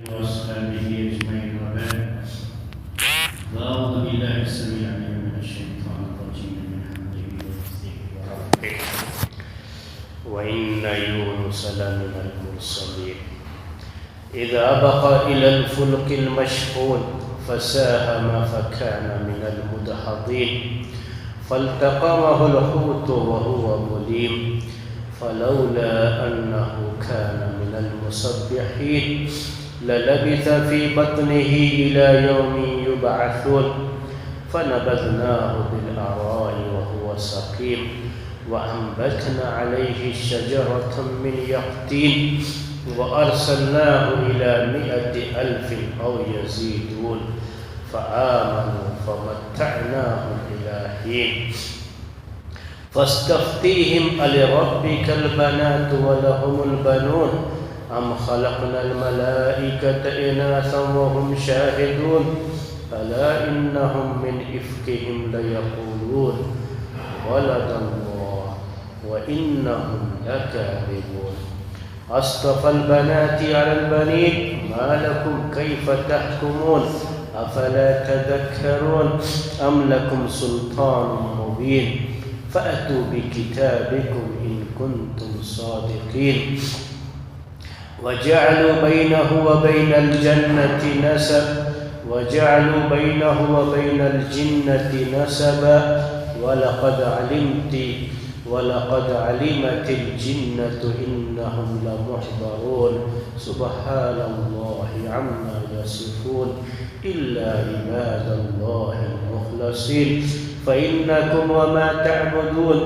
وأصحابه أجمعين وبعد فأعوذ بالله السميع العليم من الشيطان الرجيم من حمده ونفسه ونفخه وإن يونس لمن المرسلين إذا أبق إلى الفلك المشحون فساهم فكان من المدحضين فالتقمه الحوت وهو مليم فلولا أنه كان من المسبحين للبث في بطنه إلى يوم يبعثون فنبذناه بالعراء وهو سقيم وأنبتنا عليه شجرة من يقطين وأرسلناه إلى 100,000 أو يزيدون فآمنوا فمتعناهم إلى حين فاستفتيهم ألربك البنات ولهم البنون أم خلقنا الملائكة إناثا وهم شاهدون ألا إنهم من إفكهم ليقولون ولد الله وإنهم لكاذبون أصطفى البنات على البنين ما لكم كيف تحكمون أفلا تذكرون أم لكم سلطان مبين فأتوا بكتابكم إن كنتم صادقين وجعلوا بينه وبين الجنة نسبا ولقد علمت الجنة إنهم لمحضرون سبحان الله عما يصفون إلا عباد الله المخلصين فإنكم وما تعبدون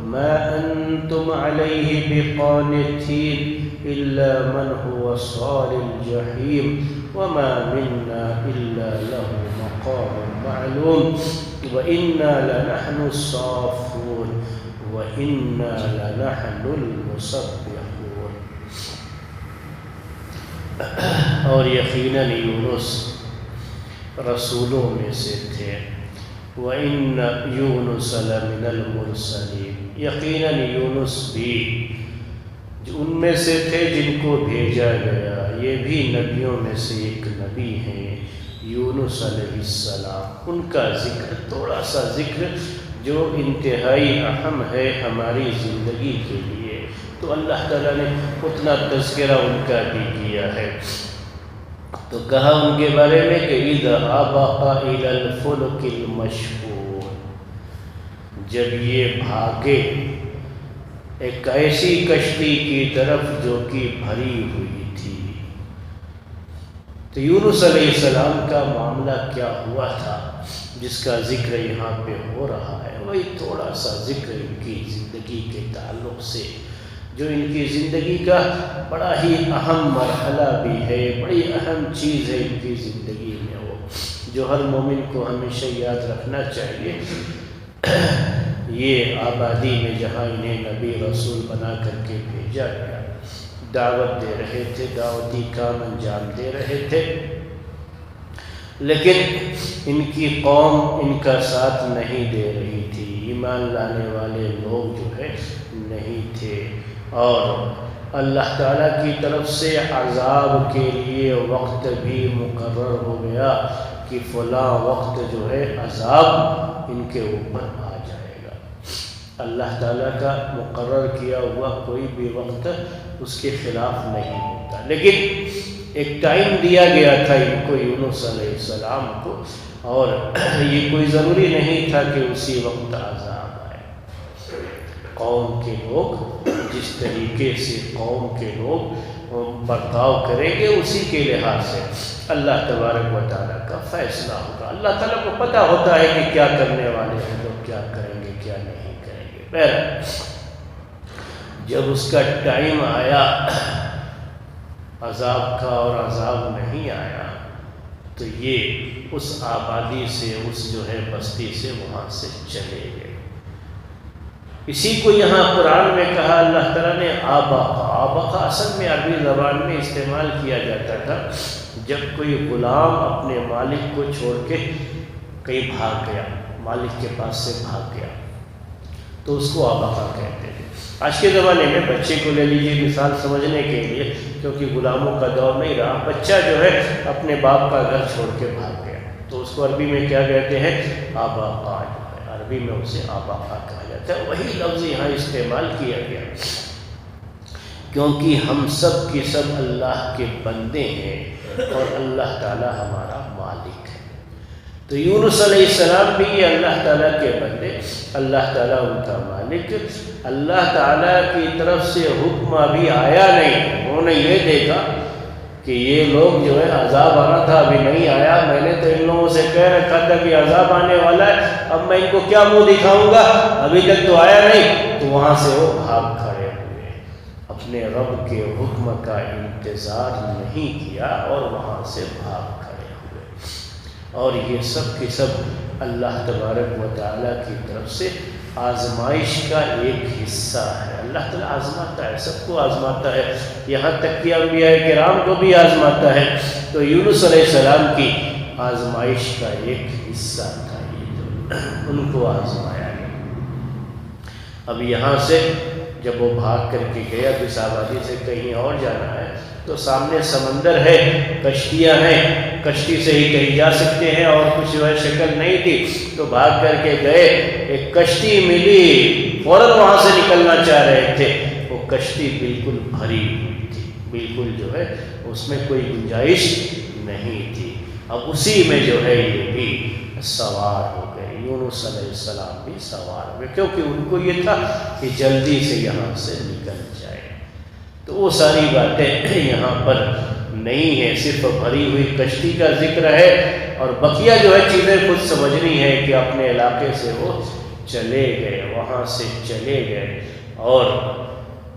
ما أنتم عليه بقانتين إلا من هو صال الجحيم وما منا إلا له مقام معلوم وإنا لنحن الصافون وإنا لنحن المسبحون. اور یقیناً یونس رسولوں میں سے تھے. وَإِنَّ يُونُسَ لَمِنَ الْمُرْسَلِينَ یقیناً یونس بھی ان میں سے تھے جن کو بھیجا گیا. یہ بھی نبیوں میں سے ایک نبی ہیں یونس علیہ السلام. ان کا ذکر تھوڑا سا ذکر جو انتہائی اہم ہے ہماری زندگی کے لیے, تو اللہ تعالیٰ نے اتنا تذکرہ ان کا بھی کیا ہے. تو کہا ان کے بارے میں کہ اِذَا أَبَقَ إِلَى الْفُلْكِ الْمَشْحُونِ, جب یہ بھاگے ایک ایسی کشتی کی طرف جو کہ بھری ہوئی تھی. تو یونس علیہ السلام کا معاملہ کیا ہوا تھا جس کا ذکر یہاں پہ ہو رہا ہے, وہی تھوڑا سا ذکر ان کی زندگی کے تعلق سے, جو ان کی زندگی کا بڑا ہی اہم مرحلہ بھی ہے, بڑی اہم چیز ہے ان کی زندگی میں, وہ جو ہر مومن کو ہمیشہ یاد رکھنا چاہیے. یہ آبادی میں جہاں انہیں نبی رسول بنا کر کے بھیجا گیا, دعوت دے رہے تھے, دعوتی کام انجام دے رہے تھے, لیکن ان کی قوم ان کا ساتھ نہیں دے رہی تھی. ایمان لانے والے لوگ جو ہے نہیں تھے, اور اللہ تعالیٰ کی طرف سے عذاب کے لیے وقت بھی مقرر ہو گیا کہ فلاں وقت جو ہے عذاب ان کے اوپر آ جائے گا. اللہ تعالیٰ کا مقرر کیا ہوا کوئی بھی وقت اس کے خلاف نہیں ہوتا, لیکن ایک ٹائم دیا گیا تھا ان کو, یونس علیہ السلام کو, اور یہ کوئی ضروری نہیں تھا کہ اسی وقت عذاب آئے. قوم کے لوگ جس طریقے سے قوم کے لوگ برتاؤ کریں گے اسی کے لحاظ سے اللہ تبارک و تعالیٰ کا فیصلہ ہوگا. اللہ تعالیٰ کو پتہ ہوتا ہے کہ کیا کرنے والے ہیں لوگ, کیا کریں گے کیا نہیں کریں گے. پھر جب اس کا ٹائم آیا عذاب کا اور عذاب نہیں آیا, تو یہ اس آبادی سے, اس جو ہے بستی سے وہاں سے چلے گئے. اسی کو یہاں قرآن میں کہا اللہ تعالیٰ نے آبقا. آبقا اصل میں عربی زبان میں استعمال کیا جاتا تھا جب کوئی غلام اپنے مالک کو چھوڑ کے کہیں بھاگ گیا, مالک کے پاس سے بھاگ گیا, تو اس کو آبقا کہتے ہیں. آج کے زمانے میں بچے کو لے لیجیے مثال سمجھنے کے لیے، کیونکہ غلاموں کا دور نہیں رہا، بچہ جو ہے اپنے باپ کا گھر چھوڑ کے بھاگ گیا، تو اس کو عربی میں کیا کہتے ہیں؟ آبا کا، جو ہے عربی میں اسے آبا کا کہا جاتا ہے۔ وہی لفظ یہاں استعمال کیا گیا، کیونکہ ہم سب کی سب اللہ کے بندے ہیں اور اللہ تعالی ہمارا مالک ہے۔ تو یونس علیہ السلام بھی یہ اللہ تعالیٰ کے بندے، اللہ تعالیٰ ان کا مالک، اللہ تعالیٰ کی طرف سے حکم ابھی آیا نہیں، انہوں نے یہ دیکھا کہ یہ لوگ جو ہے عذاب آنا تھا ابھی نہیں آیا، میں نے تو ان لوگوں سے کہہ رکھا تھا کہ عذاب آنے والا ہے، اب میں ان کو کیا منہ دکھاؤں گا، ابھی تک تو آیا نہیں، تو وہاں سے وہ بھاگ کھڑے ہوئے، اپنے رب کے حکم کا انتظار نہیں کیا اور وہاں سے بھاگ کھڑے ہوئے۔ اور یہ سب کے سب اللہ تبارک و تعالیٰ کی طرف سے آزمائش کا ایک حصہ ہے۔ اللہ تعالیٰ آزماتا ہے، سب کو آزماتا ہے، یہاں تک کہ انبیاء کرام کو بھی آزماتا ہے۔ تو یونس علیہ السلام کی آزمائش کا ایک حصہ تھا یہ، جو ان کو آزمایا گیا۔ اب یہاں سے جب وہ بھاگ کر کے گیا، جس آبادی سے کہیں اور جانا ہے، تو سامنے سمندر ہے، کشتیاں ہیں، کشتی سے ہی کہیں جا سکتے ہیں، اور کچھ جو ہے شکل نہیں تھی، تو بھاگ کر کے گئے، ایک کشتی ملی، فوراً وہاں سے نکلنا چاہ رہے تھے، وہ کشتی بالکل بھری ہوئی تھی، بالکل جو ہے اس میں کوئی گنجائش نہیں تھی۔ اب اسی میں جو ہے یہ بھی سوار ہو گئے، یونس علیہ السلام بھی سوار ہوئے، کیونکہ ان کو یہ تھا کہ جلدی سے یہاں سے نکل جائے۔ تو وہ ساری باتیں یہاں پر نہیں ہے، صرف بھری ہوئی کشتی کا ذکر ہے، اور بقیہ جو ہے چیزیں خود سمجھنی ہے کہ اپنے علاقے سے وہ چلے گئے، وہاں سے چلے گئے، اور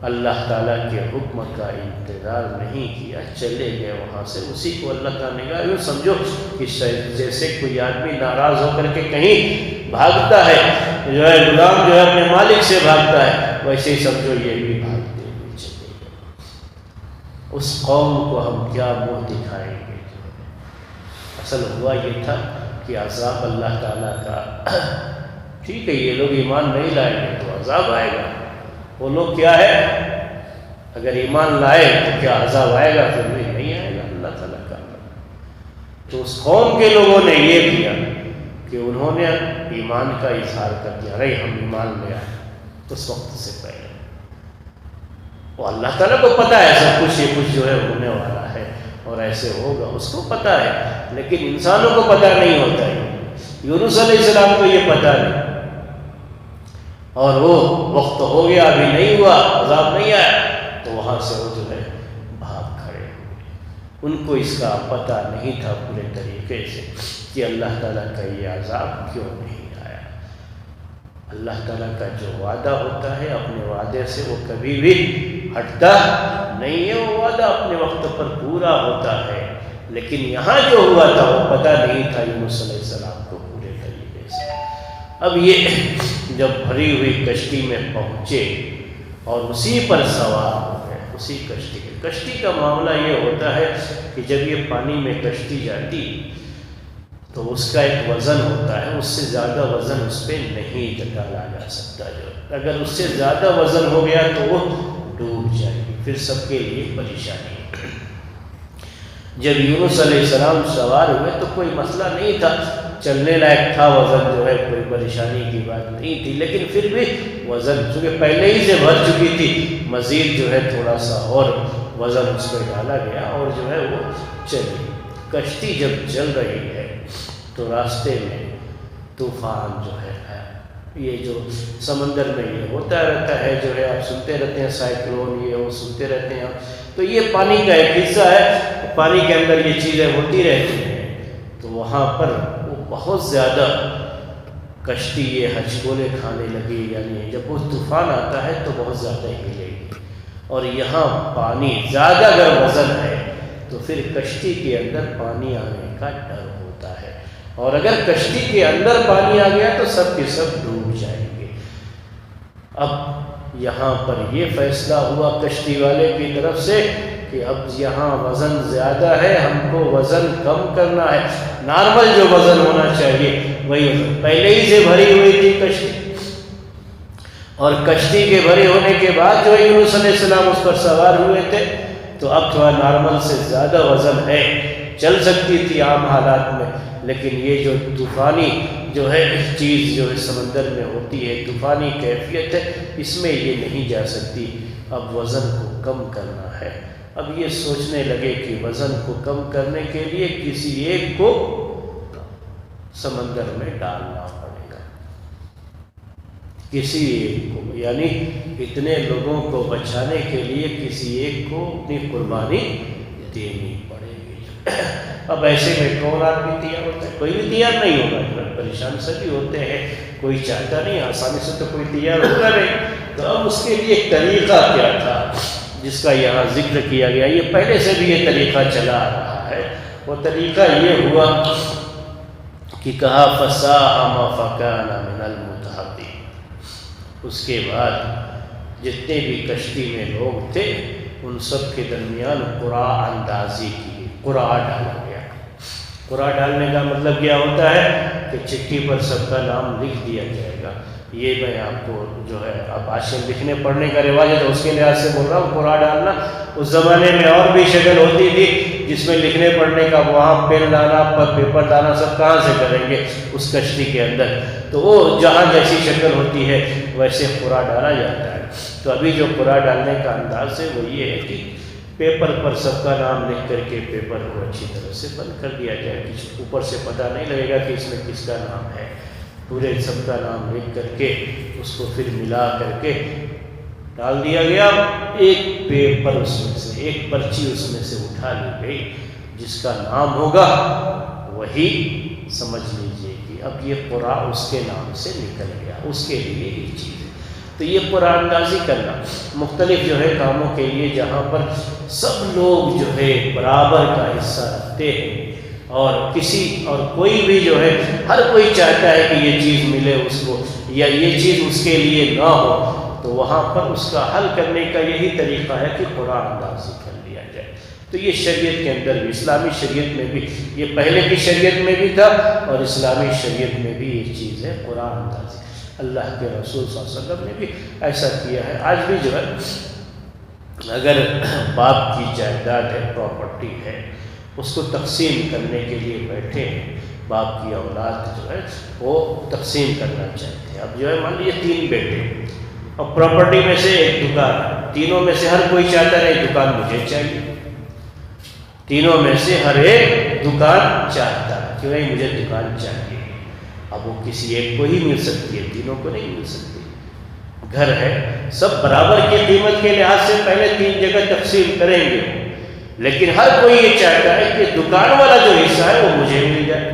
اللہ تعالیٰ کے حکم کا انتظار نہیں کیا، چلے گئے وہاں سے۔ اسی کو اللہ تعالیٰ نے کہا، یوں سمجھو کہ جیسے کوئی آدمی ناراض ہو کر کے کہیں بھاگتا ہے، جو ہے غلام جو ہے اپنے مالک سے بھاگتا ہے، ویسے ہی سمجھو یہ بھی بھاگتے ہوئے چلے گئے۔ اس قوم کو ہم کیا منہ دکھائیں گے؟ اصل ہوا یہ تھا کہ عذاب اللہ تعالیٰ کا، ٹھیک ہے یہ لوگ ایمان نہیں لائیں گے تو عذاب آئے گا، وہ لوگ کیا ہے اگر ایمان لائے تو کیا عذاب آئے گا؟ پھر بھی نہیں آئے گا اللہ تعالیٰ کا۔ تو اس قوم کے لوگوں نے یہ کیا کہ انہوں نے ایمان کا اظہار کر دیا، ارے ہم ایمان لے آئے اس وقت سے پہلے۔ وہ اللہ تعالیٰ کو پتہ ہے سب کچھ، یہ کچھ جو ہے ہونے والا ہے اور ایسے ہوگا، اس کو پتہ ہے، لیکن انسانوں کو پتہ نہیں ہوتا ہے۔ یونس علیہ السلام کو یہ پتہ نہیں، اور وہ وقت ہو گیا ابھی نہیں ہوا، عذاب نہیں آیا، تو وہاں سے وہ جو ہے بھاگ کھڑے ہوئے۔ ان کو اس کا پتہ نہیں تھا پورے طریقے سے کہ اللہ تعالیٰ کا یہ عذاب کیوں نہیں آیا۔ اللہ تعالیٰ کا جو وعدہ ہوتا ہے اپنے وعدے سے وہ کبھی بھی ہٹتا نہیں ہے، وہ وعدہ اپنے وقت پر پورا ہوتا ہے، لیکن یہاں جو ہوا تھا وہ پتہ نہیں تھا یونس علیہ السلام کو پورے طریقے سے۔ اب یہ جب بھری ہوئی کشتی میں پہنچے اور اسی پر سوار ہو گئے، اسی کشتی کا معاملہ یہ ہوتا ہے کہ جب یہ پانی میں کشتی جاتی تو اس کا ایک وزن ہوتا ہے، اس سے زیادہ وزن اس پہ نہیں ڈالا جا سکتا، جو اگر اس سے زیادہ وزن ہو گیا تو وہ ڈوب جائے گی، پھر سب کے لیے پریشانی۔ جب یونس علیہ السلام سوار ہوئے تو کوئی مسئلہ نہیں تھا، چلنے لائق تھا، وزن جو ہے کوئی پریشانی کی بات نہیں تھی، لیکن پھر بھی وزن چونکہ پہلے ہی سے بھر چکی تھی، مزید جو ہے تھوڑا سا اور وزن اس پہ ڈالا گیا اور جو ہے وہ چلی۔ کشتی جب چل رہی ہے تو راستے میں طوفان جو ہے، یہ جو سمندر میں یہ ہوتا رہتا ہے، جو ہے آپ سنتے رہتے ہیں سائیکلون، یہ وہ سنتے رہتے ہیں، تو یہ پانی کا ایک حصہ ہے، پانی کے اندر یہ چیزیں ہوتی رہتی ہیں، تو وہاں پر وہ بہت زیادہ کشتی یہ ہچکولے کھانے لگی، یعنی جب وہ طوفان آتا ہے تو بہت زیادہ ہلے گی، اور یہاں پانی زیادہ اگر وزن ہے تو پھر کشتی کے اندر پانی آنے کا ڈر ہوتا ہے، اور اگر کشتی کے اندر پانی آ گیا تو سب کے سب ڈوب جائیں گے۔ اب یہاں پر یہ فیصلہ ہوا کشتی والے کی طرف سے کہ اب یہاں وزن زیادہ ہے، ہم کو وزن کم کرنا ہے، نارمل جو وزن ہونا چاہیے وہی وزن، پہلے ہی سے بھری ہوئی تھی کشتی، اور کشتی کے بھرے ہونے کے بعد جو یونس علیہ السلام اس پر سوار ہوئے تھے تو اب تھوڑا نارمل سے زیادہ وزن ہے، چل سکتی تھی عام حالات میں، لیکن یہ جو طوفانی جو ہے چیز جو ہے سمندر میں ہوتی ہے، طوفانی کیفیت ہے، اس میں یہ نہیں جا سکتی، اب وزن کو کم کرنا ہے۔ اب یہ سوچنے لگے کہ وزن کو کم کرنے کے لیے کسی ایک کو سمندر میں ڈالنا پڑے گا، کسی ایک کو، یعنی اتنے لوگوں کو بچانے کے لیے کسی ایک کو اپنی قربانی دینی پڑے گی۔ اب ایسے میں کون آدمی تیار ہوتا ہے؟ کوئی بھی تیار نہیں ہوگا، پریشان سبھی ہوتے ہیں، کوئی چاہتا نہیں، آسانی سے تو کوئی تیار ہوگا نہیں۔ تو اب اس کے لیے ایک طریقہ کیا تھا جس کا یہاں ذکر کیا گیا، یہ پہلے سے بھی یہ طریقہ چلا آ رہا ہے۔ وہ طریقہ یہ ہوا کہ کہا فَسَاهَمَ فَكَانَ مِنَ الْمُدْحَضِينَ۔ اس کے بعد جتنے بھی کشتی میں لوگ تھے ان سب کے درمیان قرعہ اندازی کی، قرعہ ڈالا گیا۔ قرعہ ڈالنے کا مطلب کیا ہوتا ہے کہ چٹھی پر سب کا نام لکھ دیا جائے گا۔ یہ میں آپ کو جو ہے اب آج کل لکھنے پڑھنے کا رواج ہے تو اس کے لحاظ سے بول رہا ہوں، قرعہ ڈالنا۔ اس زمانے میں اور بھی شکل ہوتی تھی جس میں لکھنے پڑھنے کا، وہاں پین لانا، پیپر لانا سب کہاں سے کریں گے اس کشتی کے اندر، تو وہ جہاں جیسی شکل ہوتی ہے ویسے قرعہ ڈالا جاتا ہے۔ تو ابھی جو قرعہ ڈالنے کا انداز ہے وہ یہ ہے کہ پیپر پر سب کا نام لکھ کر کے پیپر کو اچھی طرح سے بند کر دیا جائے، کچھ اوپر سے پتہ نہیں لگے گا کہ اس میں کس کا نام ہے، پورے سب کا نام لکھ کر کے اس کو پھر ملا کر کے ڈال دیا گیا۔ ایک پیپر اس میں سے، ایک پرچی اس میں سے اٹھا لی گئی، جس کا نام ہوگا وہی سمجھ لیجیے کہ اب یہ قرعہ اس کے نام سے نکل گیا، اس کے لیے یہ چیز ہے۔ تو یہ قرعہ اندازی کرنا مختلف جو ہے کاموں کے لیے جہاں پر سب لوگ جو ہے برابر کا حصہ رکھتے ہیں، اور کسی اور کوئی بھی جو ہے ہر کوئی چاہتا ہے کہ یہ چیز ملے اس کو یا یہ چیز اس کے لیے نہ ہو، تو وہاں پر اس کا حل کرنے کا یہی طریقہ ہے کہ قرعہ اندازی کر لیا جائے۔ تو یہ شریعت کے اندر بھی، اسلامی شریعت میں بھی، یہ پہلے کی شریعت میں بھی تھا اور اسلامی شریعت میں بھی یہ چیز ہے قرعہ اندازی۔ اللہ کے رسول صلی اللہ علیہ وسلم نے بھی ایسا کیا ہے۔ آج بھی جو ہے اگر باپ کی جائیداد ہے، پراپرٹی ہے، اس کو تقسیم کرنے کے لیے بیٹھے ہیں، باپ کی اولاد جو ہے وہ تقسیم کرنا چاہتے ہیں۔ اب جو ہے مان لیجیے 3 بیٹے اور پراپرٹی میں سے ایک دکان، تینوں میں سے ہر کوئی چاہتا ہے ایک دکان مجھے چاہیے، تینوں میں سے ہر ایک دکان چاہتا ہے کہ نہیں مجھے دکان چاہیے۔ اب وہ کسی ایک کو ہی مل سکتی ہے، تینوں کو نہیں مل سکتی۔ گھر ہے، سب برابر کی قیمت کے لحاظ سے پہلے 3 جگہ تقسیم کریں گے، لیکن ہر کوئی یہ چاہتا ہے کہ دکان والا جو حصہ ہے وہ مجھے مل جائے۔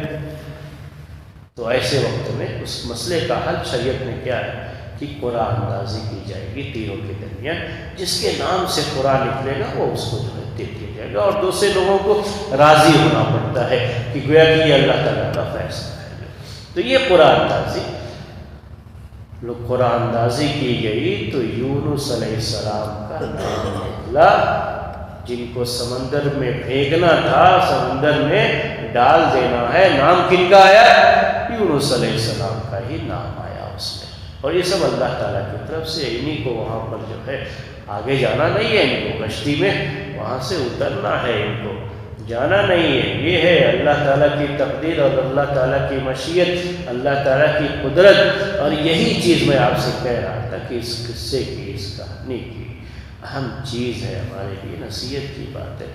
تو ایسے وقت میں اس مسئلے کا حل شریعت میں کیا ہے کہ قرعہ اندازی کی جائے گی تینوں کے درمیان، جس کے نام سے قرعہ نکلے گا وہ اس کو جو ہے دے دیا جائے گا، اور دوسرے لوگوں کو راضی ہونا پڑتا ہے کہ گویا کہ یہ اللہ تعالیٰ کا فیصلہ ہے۔ تو یہ قرعہ اندازی کی گئی تو یونس علیہ السلام کا نام نکلا، جن کو سمندر میں پھینکنا تھا، سمندر میں ڈال دینا ہے، نام کن کا آیا؟ یونس علیہ السلام کا ہی نام آیا اس میں۔ اور یہ سب اللہ تعالیٰ کی طرف سے، انہی کو وہاں پر جو ہے آگے جانا نہیں ہے، ان کو کشتی میں وہاں سے اترنا ہے، ان کو جانا نہیں ہے۔ یہ ہے اللہ تعالیٰ کی تقدیر اور اللہ تعالیٰ کی مشیت، اللہ تعالیٰ کی قدرت۔ اور یہی چیز میں آپ سے کہہ رہا تھا کہ اس قصے کی، اس کہانی کی اہم چیز ہے ہمارے لیے، نصیحت کی بات ہے۔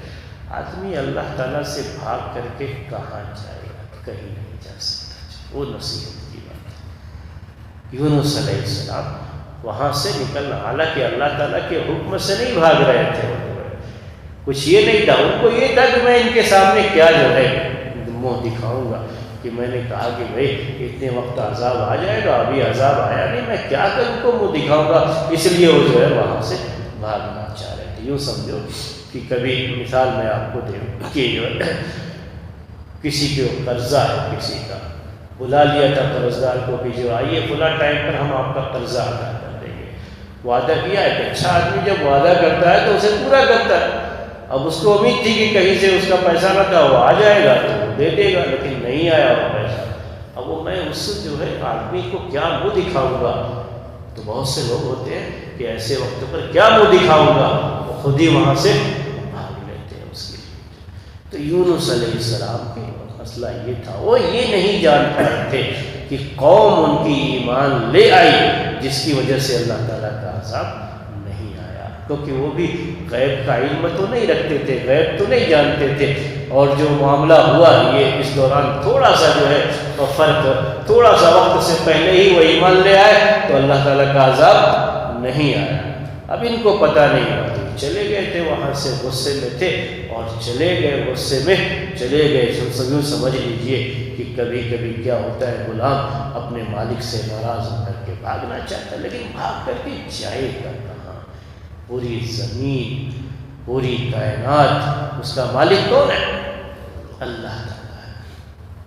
آدمی اللہ تعالیٰ سے بھاگ کر کے کہاں جائے گا؟ کہیں نہیں جا سکتا، وہ نصیحت کی بات ہے۔ یونس علیہ السلام وہاں سے نکلنا، حالانکہ اللہ تعالیٰ کے حکم سے نہیں بھاگ رہے تھے، کچھ یہ نہیں تھا، ان کو یہ تھا کہ میں ان کے سامنے کیا جو ہے منہ دکھاؤں گا، کہ میں نے کہا کہ بھائی اتنے وقت عذاب آ جائے گا، ابھی عذاب آیا نہیں، میں کیا کر ان کو منہ دکھاؤں گا، اس لیے وہ جو ہے وہاں سے بھاگنا چاہ رہے تھے۔ یوں سمجھو کہ کبھی مثال میں آپ کو دے کہ جو ہے کسی کو قرضہ ہے، کسی کا بلا لیا تھا قرضدار کو کہ جو آئیے فلاں ٹائم پر ہم آپ کا قرضہ ادا کر دیں گے، وعدہ کیا ہے کہ اچھا آدمی جب وعدہ کرتا ہے تو اسے پورا کرتا ہے۔ اب اس کو امید تھی کہ کہیں سے اس کا پیسہ نہ تھا، وہ آ جائے گا تو وہ دے دے گا، لیکن نہیں آیا وہ پیسہ۔ اب وہ میں اس جو ہے آدمی کو کیا منہ دکھاؤں گا تو بہت سے لوگ ہوتے ہیں کہ ایسے وقت پر کیا منہ دکھاؤں گا، وہ خود ہی وہاں سے بھاگ لیتے ہیں اس کے لیے۔ تو یونس علیہ السلام کے مسئلہ یہ تھا، وہ یہ نہیں جان پائے تھے کہ قوم ان کی ایمان لے آئی جس کی وجہ سے اللہ تعالیٰ کا عذاب نہیں آیا، کیونکہ وہ بھی غیب کا علم تو نہیں رکھتے تھے، غیب تو نہیں جانتے تھے، اور جو معاملہ ہوا یہ اس دوران تھوڑا سا جو ہے وہ فرق، تھوڑا سا وقت سے پہلے ہی وہ ایمان لے آئے تو اللہ تعالیٰ کا عذاب نہیں آیا۔ اب ان کو پتہ نہیں ہوا، چلے گئے تھے وہاں سے، غصے میں تھے اور چلے گئے، غصے میں چلے گئے۔ یوں سمجھ لیجئے کہ کبھی کبھی کیا ہوتا ہے، غلام اپنے مالک سے ناراض ہو کر کے بھاگنا چاہتا ہے، لیکن بھاگ کر کے جائے گا کہاں؟ پوری زمین، پوری کائنات، اس کا مالک کون ہے؟ اللہ تعالیٰ ہے۔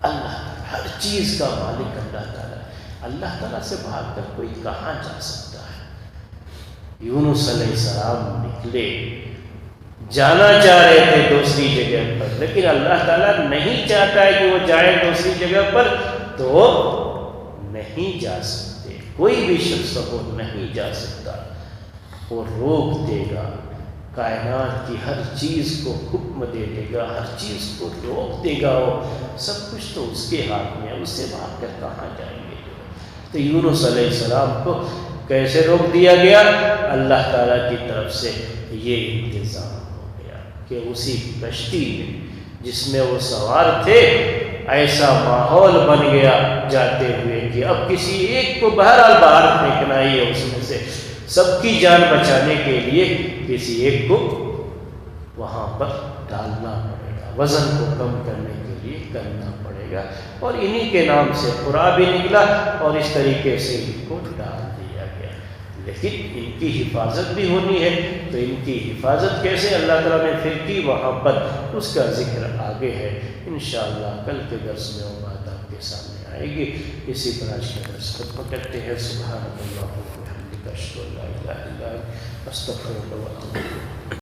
اللہ تعالیٰ ہر چیز کا مالک اللہ تعالیٰ ہے۔ اللہ تعالیٰ سے بھاگ کر کوئی کہاں جا سکتا ہے؟ یونس علیہ السلام نکلے، جانا چاہ رہے تھے دوسری جگہ پر، لیکن اللہ تعالیٰ نہیں چاہتا ہے کہ وہ جائیں دوسری جگہ پر، تو نہیں جا سکتے۔ کوئی بھی شخص وہ نہیں جا سکتا، وہ روک دے گا، کائنات کی ہر چیز کو حکم دے دے گا، ہر چیز کو روک دے گا، وہ سب کچھ تو اس کے ہاتھ میں ہے، اس سے بھاگ کر کہاں جائیں گے؟ تو یونس علیہ السلام کو کیسے روک دیا گیا؟ اللہ تعالیٰ کی طرف سے یہ انتظام ہو گیا کہ اسی کشتی میں جس میں وہ سوار تھے، ایسا ماحول بن گیا جاتے ہوئے کہ اب کسی ایک کو بہرحال باہر پھینکنا ہی ہے، اس میں سے سب کی جان بچانے کے لیے کسی ایک کو وہاں پر ڈالنا پڑے گا، وزن کو کم کرنے کے لیے کرنا پڑے گا، اور انہی کے نام سے قرآن بھی نکلا اور اس طریقے سے ان کو ڈال دیا گیا۔ لیکن ان کی حفاظت بھی ہونی ہے، تو ان کی حفاظت کیسے اللہ تعالیٰ نے پھر کی وہاں پر، اس کا ذکر آگے ہے انشاءاللہ۔ کل کے درس میں وہ بات آپ کے سامنے آئے گی۔ اسی پر آج کا درس ختم کرتے ہیں۔ سبحانک اللہم و بحمدک، اشہد ان لا الہ الا انت، استغفرک و اتوب الیک۔